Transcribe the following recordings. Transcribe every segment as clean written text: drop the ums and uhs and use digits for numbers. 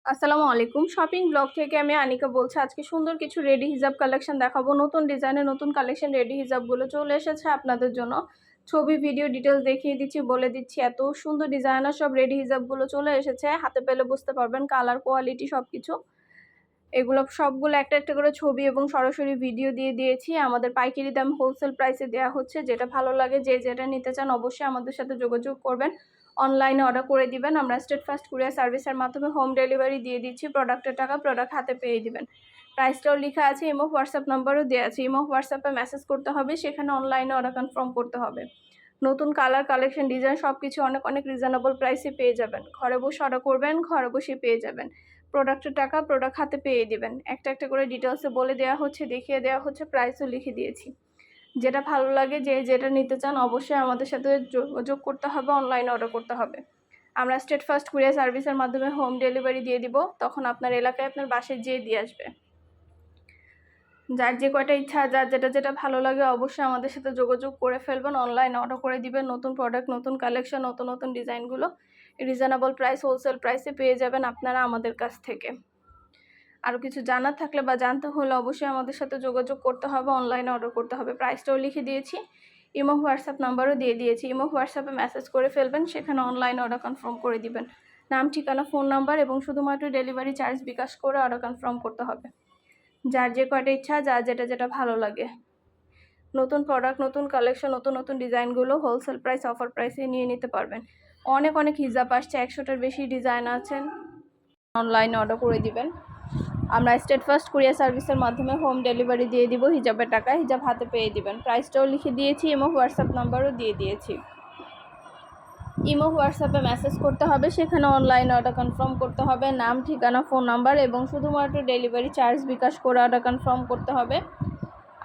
আসসালামু আলাইকুম। Shopping blog থেকে আমি আনিকা বলছি। আজকে সুন্দর কিছু রেডি হিজাব কালেকশন দেখাবো। নতুন ডিজাইনের নতুন কালেকশন রেডি হিজাবগুলো চলে এসেছে আপনাদের জন্য। ছবি, ভিডিও ডিটেলস দেখিয়ে দিচ্ছি, বলে দিচ্ছি। এত সুন্দর ডিজাইনার সব রেডি হিজাবগুলো চলে এসেছে। হাতে পেলে বুঝতে পারবেন কালার, কোয়ালিটি সবকিছু। এগুলো সবগুলো একটা একটা করে ছবি এবং সরাসরি ভিডিও দিয়ে দিয়েছি। আমাদের পাইকারি দাম হোলসেল প্রাইসে দেওয়া হচ্ছে। যেটা ভালো লাগে, যে যেটা নিতে চান অবশ্যই আমাদের সাথে যোগাযোগ করবেন। অনলাইনে অর্ডার করে দিবেন। আমরা স্টেট ফার্স্ট কুরিয়ার সার্ভিসের মাধ্যমে হোম ডেলিভারি দিয়ে দিচ্ছি। প্রোডাক্টের টাকা প্রোডাক্ট হাতে পেয়ে দিবেন। প্রাইসটাও লেখা আছে, ইমো হোয়াটসঅ্যাপ নাম্বারও দেওয়া আছে। ইমো হোয়াটসঅ্যাপে মেসেজ করতে হবে, সেখানে অনলাইনে অর্ডার কনফার্ম করতে হবে। নতুন কালার, কালেকশন, ডিজাইন সব কিছু অনেক অনেক রিজনেবল প্রাইসে পেয়ে যাবেন। ঘরে বসে অর্ডার করবেন, ঘরে বসে পেয়ে যাবেন। প্রোডাক্টের টাকা প্রোডাক্ট হাতে পেয়ে দিবেন। একটা একটা করে ডিটেলসে বলে দেওয়া হচ্ছে, দেখিয়ে দেওয়া হচ্ছে, প্রাইসও লিখে দিয়েছি। যেটা ভালো লাগে, যে যেটা নিতে চান অবশ্যই আমাদের সাথে যোগাযোগ করতে হবে, অনলাইনে অর্ডার করতে হবে। আমরা স্টেট ফার্স্ট কুরিয়ার সার্ভিসের মাধ্যমে হোম ডেলিভারি দিয়ে দিব। তখন আপনার এলাকায় আপনার বাসায় যেয়ে দিয়ে আসবে। যার যে কয়টা ইচ্ছা, যার যেটা যেটা ভালো লাগে অবশ্যই আমাদের সাথে যোগাযোগ করে ফেলবেন। অনলাইনে অর্ডার করে দিবেন। নতুন প্রোডাক্ট, নতুন কালেকশন, নতুন নতুন ডিজাইনগুলো রিজনেবল প্রাইস, হোলসেল প্রাইসে পেয়ে যাবেন আপনারা আমাদের কাছ থেকে। আরও কিছু জানার থাকলে বা জানতে হলে অবশ্যই আমাদের সাথে যোগাযোগ করতে হবে, অনলাইনে অর্ডার করতে হবে। প্রাইসটাও লিখে দিয়েছি, ইমো হোয়াটসঅ্যাপ নাম্বারও দিয়ে দিয়েছি। ইমো হোয়াটসঅ্যাপে মেসেজ করে ফেলবেন, সেখানে অনলাইনে অর্ডার কনফার্ম করে দিবেন। নাম, ঠিকানা, ফোন নাম্বার এবং শুধুমাত্র ডেলিভারি চার্জ বিকাশ করে অর্ডার কনফার্ম করতে হবে। যার যে কয়টা ইচ্ছা, যার যেটা যেটা ভালো লাগে। নতুন প্রোডাক্ট, নতুন কালেকশন, নতুন নতুন ডিজাইনগুলো হোলসেল প্রাইস, অফার প্রাইসে নিয়ে নিতে পারবেন। অনেক অনেক হিজাব আসছে, 100টার বেশি ডিজাইন আছেন। অনলাইনে অর্ডার করে দিবেন। আমরা স্টেট ফার্স্ট কুরিয়ার সার্ভিসের মাধ্যমে হোম ডেলিভারি দিয়ে দিব। হিজাবের টাকা হিজাব হাতে পেয়ে দিবেন। প্রাইসটাও লিখে দিয়েছি, ইমো হোয়াটসঅ্যাপ নাম্বারও দিয়ে দিয়েছি। ইমো হোয়াটসঅ্যাপে মেসেজ করতে হবে, সেখানে অনলাইনে অর্ডার কনফার্ম করতে হবে। নাম, ঠিকানা, ফোন নাম্বার এবং শুধুমাত্র ডেলিভারি চার্জ বিকাশ করে অর্ডার কনফার্ম করতে হবে।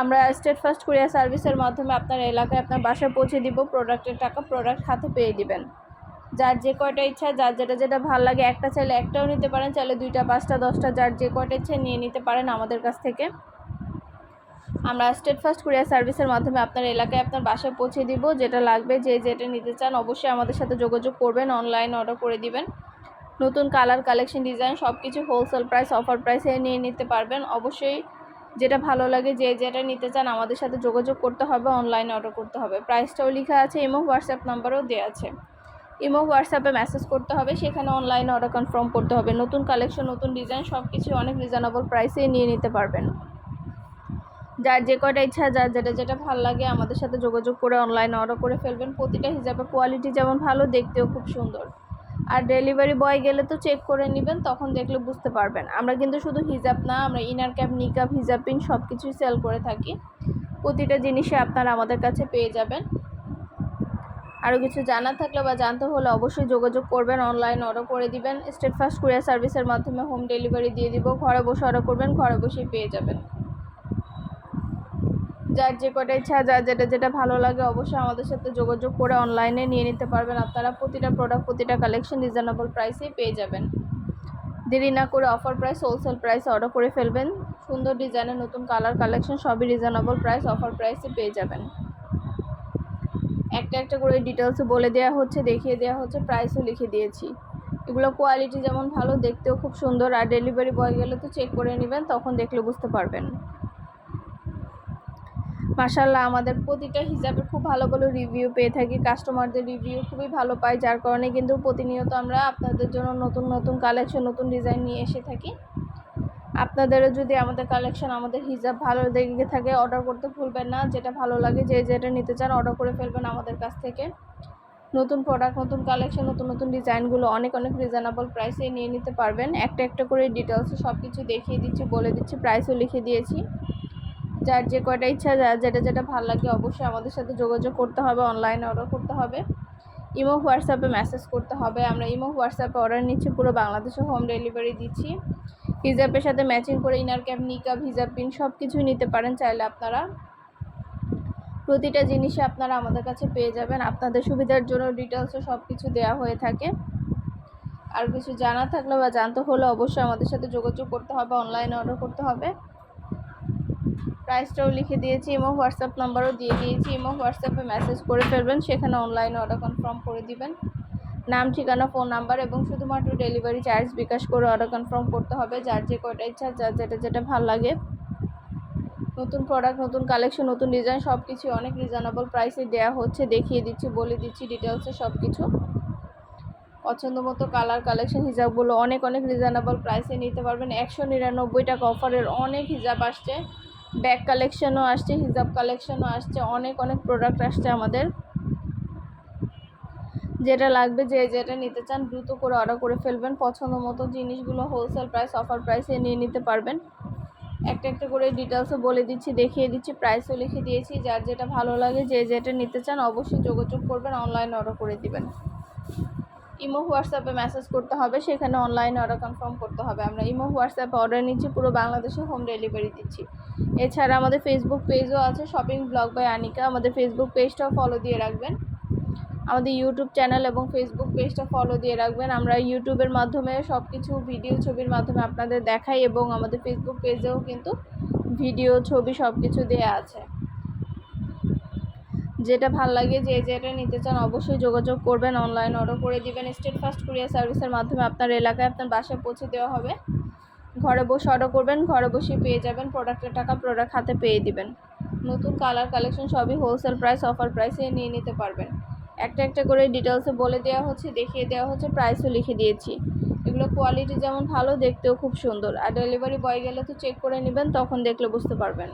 আমরা স্টেট ফার্স্ট কুরিয়ার সার্ভিসের মাধ্যমে আপনার এলাকায় আপনার বাসায় পৌঁছে দিব। প্রোডাক্টের টাকা প্রোডাক্ট হাতে পেয়ে দিবেন। যার যে কয়টা ইচ্ছা, যার যেটা যেটা ভালো লাগে, একটা চাইলে একটাও নিতে পারেন, চাইলে 2টা, 5টা, 10টা, যার যে কয়টা ইচ্ছা নিয়ে নিতে পারেন আমাদের কাছ থেকে। আমরা স্টেট ফার্স্ট কুরিয়ার সার্ভিসের মাধ্যমে আপনার এলাকায় আপনার বাসায় পৌঁছে দিব। যেটা লাগবে, যে যেটা নিতে চান অবশ্যই আমাদের সাথে যোগাযোগ করবেন, অনলাইনে অর্ডার করে দিবেন। নতুন কালার, কালেকশন, ডিজাইন সব কিছু হোলসেল প্রাইস, অফার প্রাইসে নিয়ে নিতে পারবেন। অবশ্যই যেটা ভালো লাগে, যে যেটা নিতে চান আমাদের সাথে যোগাযোগ করতে হবে, অনলাইনে অর্ডার করতে হবে। প্রাইসটাও লেখা আছে, ইমো হোয়াটসঅ্যাপ নাম্বারও দেওয়া আছে। ইমো হোয়াটসঅ্যাপে মেসেজ করতে হবে, সেখানে অনলাইনে অর্ডার কনফার্ম করতে হবে। নতুন কালেকশন, নতুন ডিজাইন সব কিছু অনেক রিজনেবল প্রাইসে নিয়ে নিতে পারবেন। যার যে কয়টা ইচ্ছা, যার যেটা যেটা ভালো লাগে আমাদের সাথে যোগাযোগ করে অনলাইনে অর্ডার করে ফেলবেন। প্রতিটা হিজাবের কোয়ালিটি যেমন ভালো, দেখতেও খুব সুন্দর। আর ডেলিভারি বয় গেলে তো চেক করে নেবেন, তখন দেখলে বুঝতে পারবেন। আমরা কিন্তু শুধু হিজাব না, আমরা ইনার ক্যাপ, নিকাব, হিজাব পিন সব কিছুই সেল করে থাকি। প্রতিটা জিনিসে আপনারা আমাদের কাছে পেয়ে যাবেন। আরও কিছু জানার থাকলে বা জানতে হলে অবশ্যই যোগাযোগ করবেন, অনলাইন অর্ডার করে দিবেন। স্টেট ফার্স্ট কুরিয়ার সার্ভিসের মাধ্যমে হোম ডেলিভারি দিয়ে দিব। ঘরে বসে অর্ডার করবেন, ঘরে বসেই পেয়ে যাবেন। যার যে কটা ইচ্ছা, যার যেটা যেটা ভালো লাগে অবশ্যই আমাদের সাথে যোগাযোগ করে অনলাইনে নিয়ে নিতে পারবেন আপনারা। প্রতিটা প্রোডাক্ট, প্রতিটা কালেকশন রিজনেবল প্রাইসেই পেয়ে যাবেন। দেরি না করে offer price, wholesale price order করে ফেলবেন। সুন্দর ডিজাইনের নতুন কালার, কালেকশন সবই রিজনেবল প্রাইস, অফার প্রাইসে পেয়ে যাবেন। একটা একটা করে ডিটেলসে বলে দেওয়া হচ্ছে, দেখিয়ে দেওয়া হচ্ছে, প্রাইসও লিখে দিয়েছি। এগুলো কোয়ালিটি যেমন ভালো, দেখতেও খুব সুন্দর। আর ডেলিভারি বয় গেলে তো চেক করে নেবেন, তখন দেখলে বুঝতে পারবেন। মাশাআল্লাহ, আমাদের প্রতিটা হিজাবের খুব ভালো ভালো রিভিউ পেয়ে থাকি। কাস্টমারদের রিভিউ খুবই ভালো পাই, যার কারণে কিন্তু প্রতিনিয়ত আমরা আপনাদের জন্য নতুন নতুন কালেকশন, নতুন ডিজাইন নিয়ে এসে থাকি। আপনাদেরও যদি আমাদের কালেকশন, আমাদের হিজাব ভালো লেগে থাকে অর্ডার করতে ভুলবেন না। যেটা ভালো লাগে, যে যেটা নিতে চান অর্ডার করে ফেলবেন আমাদের কাছ থেকে। নতুন প্রোডাক্ট, নতুন কালেকশন, নতুন নতুন ডিজাইনগুলো অনেক অনেক রিজনেবল প্রাইসে নিয়ে নিতে পারবেন। একটা একটা করে ডিটেলসে সব কিছু দেখিয়ে দিচ্ছি, বলে দিচ্ছি, প্রাইসও লিখে দিয়েছি। যার যে কয়টা ইচ্ছা, যার যেটা যেটা ভালো লাগে অবশ্যই আমাদের সাথে যোগাযোগ করতে হবে, অনলাইনে অর্ডার করতে হবে। ইমো হোয়াটসঅ্যাপে মেসেজ করতে হবে। আমরা ইমো হোয়াটসঅ্যাপে অর্ডার নিচ্ছি, পুরো বাংলাদেশে হোম ডেলিভারি দিচ্ছি। হিজাবের সাথে ম্যাচিং করে ইনার ক্যাপ, নিকাব, হিজাব পিন সব কিছুই নিতে পারেন চাইলে আপনারা। প্রতিটা জিনিসে আপনারা আমাদের কাছে পেয়ে যাবেন। আপনাদের সুবিধার জন্য ডিটেলসও সব কিছু দেওয়া হয়ে থাকে। আর কিছু জানা থাকলে বা জানতে হলে অবশ্যই আমাদের সাথে যোগাযোগ করতে হবে, অনলাইনে অর্ডার করতে হবে। প্রাইসটাও লিখে দিয়েছি, ইমো হোয়াটসঅ্যাপ নাম্বারও দিয়ে দিয়েছি। ইমো হোয়াটসঅ্যাপে মেসেজ করে ফেলবেন, সেখানে অনলাইনে অর্ডার কনফার্ম করে দিবেন। নাম, ঠিকানা, ফোন নাম্বার এবং শুধুমাত্র ডেলিভারি চার্জ বিকাশ করে অর্ডার কনফার্ম করতে হবে। যার যে কয়টা ইচ্ছা, যার যেটা ভালো লাগে। নতুন প্রোডাক্ট, নতুন কালেকশন, নতুন ডিজাইন সব কিছু অনেক রিজনেবল প্রাইসে দেওয়া হচ্ছে। দেখিয়ে দিচ্ছি, বলে দিচ্ছি ডিটেলসে সব কিছু। পছন্দ মতো কালার, কালেকশন, হিজাবগুলো অনেক রিজনেবল প্রাইসে নিতে পারবেন। 199 টাকা অফারের অনেক হিজাব আসছে, ব্যাগ কালেকশনও আসছে, হিজাব কালেকশনও আসছে, অনেক প্রোডাক্ট আসছে আমাদের। যেটা লাগবে, যেটা নিতে চান দ্রুত করে অর্ডার করে ফেলবেন। পছন্দ মতো জিনিসগুলো হোলসেল প্রাইস, অফার প্রাইসে নিয়ে নিতে পারবেন। একটা করে ডিটেলসও বলে দিচ্ছি, দেখিয়ে দিচ্ছি, প্রাইসও লিখে দিয়েছি। যার যেটা ভালো লাগে, যেটা নিতে চান অবশ্যই যোগাযোগ করবেন, অনলাইনে অর্ডার করে দিবেন। ইমো, হোয়াটসঅ্যাপে মেসেজ করতে হবে, সেখানে অনলাইনে অর্ডার কনফার্ম করতে হবে। আমরা ইমো, হোয়াটসঅ্যাপে অর্ডার নিচ্ছি, পুরো বাংলাদেশে হোম ডেলিভারি দিচ্ছি। এছাড়া আমাদের ফেসবুক পেজও আছে, শপিং ব্লগ বাই আনিকা। আমাদের ফেসবুক পেজটাও ফলো দিয়ে রাখবেন। আমাদের ইউটিউব চ্যানেল এবং ফেসবুক পেজটা ফলো দিয়ে রাখবেন। আমরা ইউটিউবের মাধ্যমে সব কিছু ভিডিও, ছবির মাধ্যমে আপনাদের দেখাই এবং আমাদের ফেসবুক পেজেও কিন্তু ভিডিও, ছবি সব কিছু দেওয়া আছে। যেটা ভাল লাগে, যেটা নিতে চান অবশ্যই যোগাযোগ করবেন, অনলাইন অর্ডার করে দিবেন। স্টেট ফাস্ট কুরিয়ার সার্ভিসের মাধ্যমে আপনার এলাকায়, আপনার বাসায় পৌঁছে দেওয়া হবে। ঘরে বসে অর্ডার করবেন, ঘরে বসেই পেয়ে যাবেন। প্রোডাক্টের টাকা প্রোডাক্ট হাতে পেয়ে দিবেন। নতুন কালার, কালেকশন সবই হোলসেল প্রাইস, অফার প্রাইসে নিয়ে নিতে পারবেন। একটা করে ডিটেলসে বলে দেওয়া হচ্ছে, দেখিয়ে দেওয়া হচ্ছে, প্রাইসও লিখে দিয়েছি। এগুলো কোয়ালিটি যেমন ভালো, দেখতেও খুব সুন্দর। আর ডেলিভারি বয় গেলে তো চেক করে নেবেন, তখন দেখলে বুঝতে পারবেন।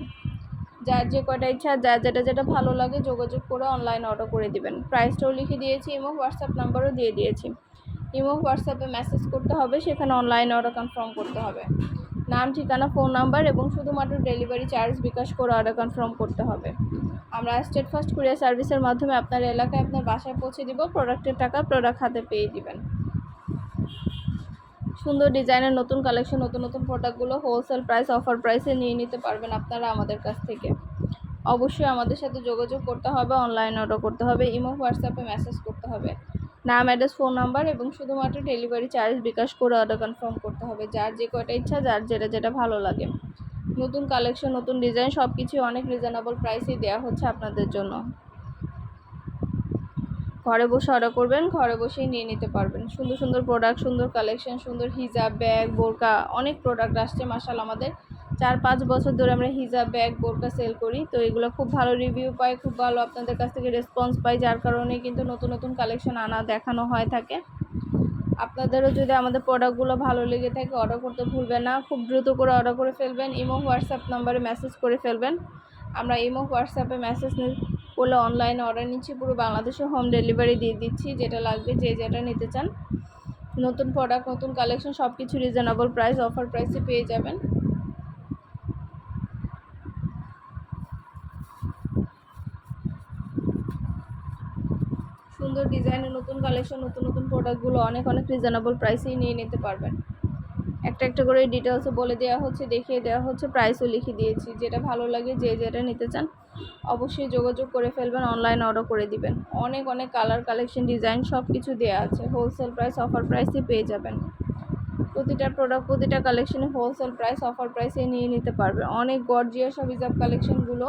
যার যে কয়টা ইচ্ছা, যার যেটা ভালো লাগে যোগাযোগ করে অনলাইন অর্ডার করে দিবেন। প্রাইসটাও লিখে দিয়েছি, ইমো, হোয়াটসঅ্যাপ নাম্বারও দিয়ে দিয়েছি। ইমো, হোয়াটসঅ্যাপে মেসেজ করতে হবে, সেখানে অনলাইন অর্ডার কনফার্ম করতে হবে। নাম, ঠিকানা, ফোন নাম্বার এবং শুধুমাত্র ডেলিভারি চার্জ বিকাশ করে অর্ডার কনফার্ম করতে হবে। আমরা স্টেট ফাস্ট কুরিয়ার সার্ভিসের মাধ্যমে আপনার এলাকায়, আপনার বাসায় পৌঁছে দিব। প্রোডাক্টের টাকা প্রোডাক্ট হাতে পেয়ে দিবেন। সুন্দর ডিজাইনের নতুন কালেকশন, নতুন প্রোডাক্টগুলো হোলসেল প্রাইস, অফার প্রাইসে নিয়ে নিতে পারবেন আপনারা আমাদের কাছ থেকে। অবশ্যই আমাদের সাথে যোগাযোগ করতে হবে, অনলাইন অর্ডার করতে হবে, ইমো, হোয়াটসঅ্যাপে মেসেজ করতে হবে। নাম, অ্যাড্রেস, ফোন নাম্বার এবং শুধুমাত্র ডেলিভারি চার্জ বিকাশ করে অর্ডার কনফার্ম করতে হবে। যার যে কয়টা ইচ্ছা, যার যেটা ভালো লাগে। নতুন কালেকশন, নতুন ডিজাইন সব কিছুই অনেক রিজনেবল প্রাইসেই দেওয়া হচ্ছে আপনাদের জন্য। ঘরে বসে অর্ডার করবেন, ঘরে বসেই নিয়ে নিতে পারবেন। সুন্দর প্রোডাক্ট, সুন্দর কালেকশন, সুন্দর হিজাব, ব্যাগ, বোরকা, অনেক প্রোডাক্ট আসছে মাশাআল্লাহ। আমাদের 4-5 বছর ধরে আমরা হিজাব, ব্যাগ, বোরকা সেল করি। তো এগুলো খুব ভালো রিভিউ পাই, খুব ভালো আপনাদের কাছ থেকে রেসপন্স পাই। যার কারণে কিন্তু নতুন কালেকশন আনা, দেখানো হয় থাকে। আপনাদেরও যদি আমাদের প্রোডাক্টগুলো ভালো লেগে থাকে, অর্ডার করতে ভুলবেন না। খুব দ্রুত করে অর্ডার করে ফেলবেন। ইমো, হোয়াটসঅ্যাপ নাম্বারে মেসেজ করে ফেলবেন। আমরা ইমো, হোয়াটসঅ্যাপে মেসেজ করলে অনলাইনে অর্ডার নিচ্ছি, পুরো বাংলাদেশে হোম ডেলিভারি দিয়ে দিচ্ছি। যেটা লাগবে, যেটা নিতে চান, নতুন প্রোডাক্ট, নতুন কালেকশন সব কিছু রিজনেবল প্রাইস, অফার প্রাইসে পেয়ে যাবেন। সুন্দর ডিজাইনের নতুন কালেকশন, নতুন প্রোডাক্টগুলো অনেক রিজনেবল প্রাইসেই নিয়ে নিতে পারবেন। একটা করে ডিটেলসে বলে দেওয়া হচ্ছে, দেখিয়ে দেওয়া হচ্ছে, প্রাইসও লিখে দিয়েছি। যেটা ভালো লাগে, যেটা নিতে চান অবশ্যই যোগাযোগ করে ফেলবেন, অনলাইন অর্ডার করে দিবেন। অনেক কালার, কালেকশন, ডিজাইন সব কিছু দেওয়া আছে। হোলসেল প্রাইস, অফার প্রাইসে পেয়ে যাবেন। প্রতিটা প্রোডাক্ট, প্রতিটা কালেকশনে হোলসেল প্রাইস, অফার প্রাইসে নিয়ে নিতে পারবেন। অনেক গর্জিয়াস সব হিজাব কালেকশনগুলো,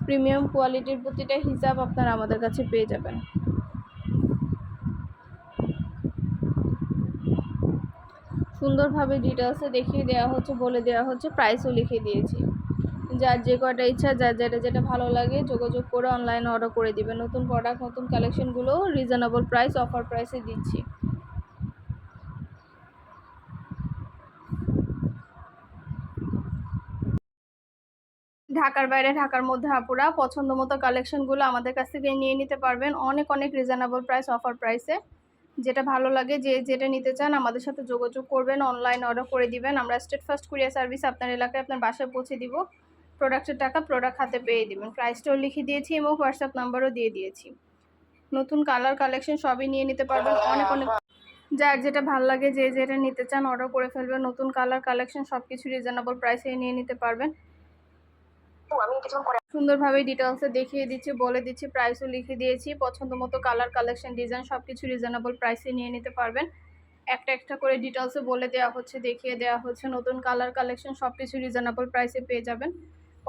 প্রিমিয়াম কোয়ালিটির প্রতিটা হিজাব আপনারা আমাদের কাছে পেয়ে যাবেন। সুন্দরভাবে ডিটেলসে দেখিয়ে দেওয়া হচ্ছে, বলে দেওয়া হচ্ছে, প্রাইসও লিখে দিয়েছি। যার যে কয়টা ইচ্ছা, যার যেটা ভালো লাগে যোগাযোগ করে অনলাইনে অর্ডার করে দিবেন। নতুন প্রোডাক্ট, নতুন কালেকশনগুলো রিজনেবল প্রাইস, অফার প্রাইসে দিচ্ছি। ঢাকার বাইরে, ঢাকার মধ্যে আপুরা পছন্দ মতো কালেকশনগুলো আমাদের কাছ থেকে নিয়ে নিতে পারবেন অনেক রিজনেবল প্রাইস, অফার প্রাইসে। যেটা ভালো লাগে, যেটা নিতে চান আমাদের সাথে যোগাযোগ করবেন, অনলাইন অর্ডার করে দিবেন। আমরা স্টেট ফাস্ট কুরিয়ার সার্ভিস আপনার এলাকায়, আপনার বাসায় পৌঁছে দিব। প্রোডাক্টের টাকা প্রোডাক্ট হাতে পেয়ে দিবেন। প্রাইসটাও লিখে দিয়েছি এবং হোয়াটসঅ্যাপ নাম্বারও দিয়ে দিয়েছি। নতুন কালার, কালেকশন সবই নিয়ে নিতে পারবেন অনেক যার যেটা ভালো লাগে, যেটা নিতে চান অর্ডার করে ফেলবেন। নতুন কালার, কালেকশন সব কিছু রিজনেবল প্রাইসে নিয়ে নিতে পারবেন। সুন্দরভাবে ডিটেলসে দেখিয়ে দিচ্ছি, বলে দিচ্ছি, প্রাইসও লিখে দিয়েছি। পছন্দ মতো কালার, কালেকশন, ডিজাইন সব কিছু রিজনেবল প্রাইসে নিয়ে নিতে পারবেন। একটা করে ডিটেলসে বলে দেওয়া হচ্ছে, দেখিয়ে দেওয়া হচ্ছে। নতুন কালার, কালেকশন সব কিছু রিজনেবল প্রাইসে পেয়ে যাবেন।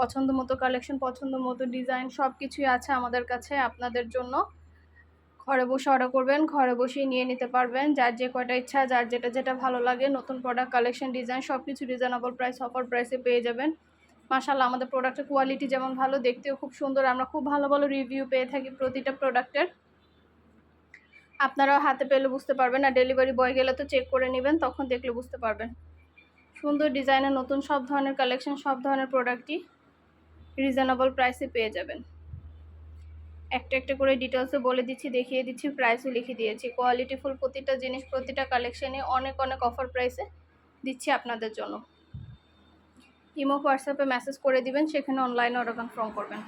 পছন্দ মতো কালেকশন, পছন্দ মতো ডিজাইন সব কিছুই আছে আমাদের কাছে আপনাদের জন্য। ঘরে বসে অর্ডার করবেন, ঘরে বসেই নিয়ে নিতে পারবেন। যার যে কয়টা ইচ্ছা, যার যেটা ভালো লাগে, নতুন প্রোডাক্ট, কালেকশন, ডিজাইন সব কিছু রিজনেবল প্রাইস, অফার প্রাইসে পেয়ে যাবেন। মাশাআল্লাহ, আমাদের প্রোডাক্টের কোয়ালিটি যেমন ভালো, দেখতেও খুব সুন্দর। আমরা খুব ভালো ভালো রিভিউ পেয়ে থাকি প্রতিটা প্রোডাক্টের। আপনারাও হাতে পেলে বুঝতে পারবেন, আর ডেলিভারি বয় গেলে তো চেক করে নেবেন, তখন দেখলে বুঝতে পারবেন। সুন্দর ডিজাইনের নতুন সব ধরনের কালেকশন, সব ধরনের প্রোডাক্টই রিজনেবল প্রাইসে পেয়ে যাবেন। একটা একটা করে ডিটেলসে বলে দিচ্ছি, দেখিয়ে দিচ্ছি, প্রাইসও লিখে দিয়েছি। কোয়ালিটিফুল প্রতিটা জিনিস, প্রতিটা কালেকশনে অনেক অনেক অফার প্রাইসে দিচ্ছি আপনাদের জন্য। ইমো, হোয়াটসঅ্যাপে মেসেজ করে দিবেন, সেখানে অনলাইনে অর্ডার কনফার্ম করবেন।